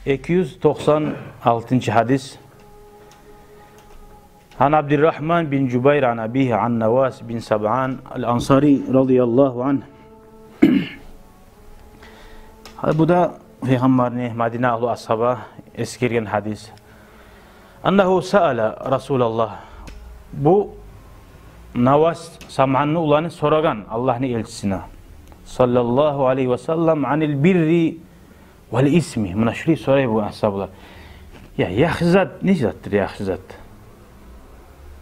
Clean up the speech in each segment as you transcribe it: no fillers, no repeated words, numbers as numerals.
296. hadis. Han Abdurrahman bin Cübeyr an abihi an Nevas bin Sab'an el-Ansari radıyallahu anh. Bu da Peygamberin Medine ahlu ashaba eskirgen hadis. Annahu sa'ala Resulullah. Bu Nevas Sab'an'ı ulanı soragan Allah'ın elçisine. Sallallahu aleyhi ve sellem anil birri vel ismi. Buna şurayı sorayım bu ashablar. Ya yahzat ne zattır yahzat?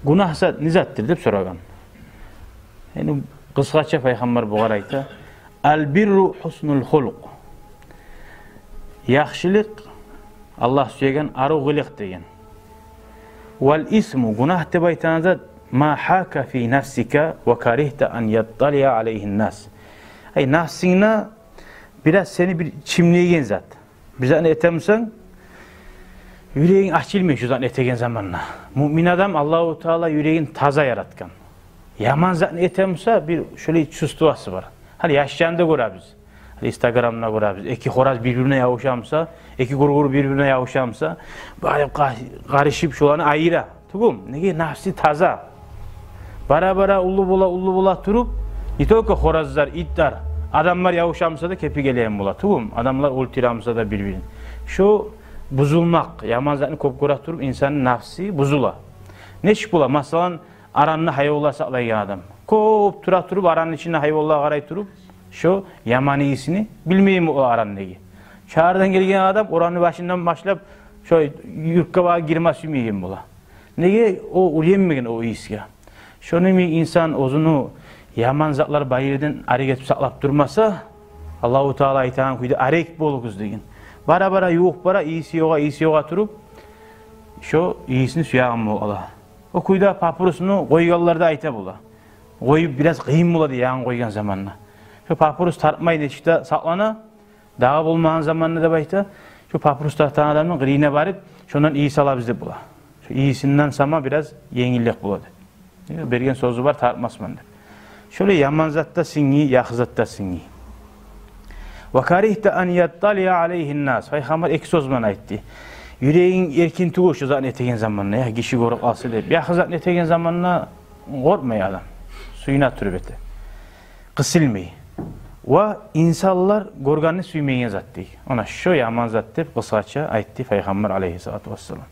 Günah zat ne zattır deb soragan. Yani kısaca Peygamber bu garayta. Al birru husnul hulq. Yaxşılık Allah söyleyen arıgılık degen. Vel ismu günah deb aytan zat ma haka fi nafsika ve karihta an yattali'a aleyhin nas. Ay nafsine biraz seni bir çimleyen zat. Bir zat etemsen yüreğin açılmıyor şu zat etegen zamanla. Mümin adam Allahu Teala yüreğin taza yaratkan. Yaman zat etemse bir şöyle çustuvası var. Hani yaşayanda görəbiz. Hani Instagram'da görəbiz. İki horaz birbirine yavuşamsa, iki gurgur birbirine yavuşamsa, böyle karışıp şulanı ayıra. Tugum, nege nafsi taza. Bara ullu bula turup, nitoki horazlar, itler, adamlar yavuşamsa da kepi geleyen bula. Tugum, adamlar ultiramsa da birbirini. Şu buzulmak, yaman zatını kopkura turup insanın nafsi buzula. Neşik bula? Masalan aranını hayvolla saklayan adam. Kop tura turup aranın içinde hayvolla karay turup şu yaman iyisini bilmeyeyim o aranın negi. Çağrıdan gelgen adam oranın başından başlayıp şöyle yurtkava girmez ümeyeyim bula. Nege o uyuyemmeyen o iyisiga. Şunu mi insan ozunu yaman zatlar bayırdan arek etip saklap durmasa Allahu Teala aytan kuydu arek boluguz degen. Bara yuğuk bara iyisi yoga turup şu iyisini suyağım Allah. O kuyda papurusunu koygallarda ayta bula. Koyup biraz kıyım bula diye yağın koygan zamanla. Şu papurus tartmayın işte saklana dağı bulmağın zamanla da bayta şu papurus tartan adamın kırığına varıp şundan iyisi alabızdı bula. Şu iyisinden sama biraz yengillik buladı. Bergen sözü var tartmasman der. Şöyle yaman zatta singi, yakzatta singi. Ve karihte an yattali'a aleyhin nas. Peygamber iki sözmen aytti. Yüreğin erkin tuğuşu zaten etegen zamanla ya kişi korup alsı deyip. Yakzat etegen zamanla korkmaya adam. Suyuna türbeti. Kısılmayı. Ve insanlar gorganını suymayan zat değil. Ona şu yaman zat deyip kısaça aytti Peygamber aleyhissalatu vesselam.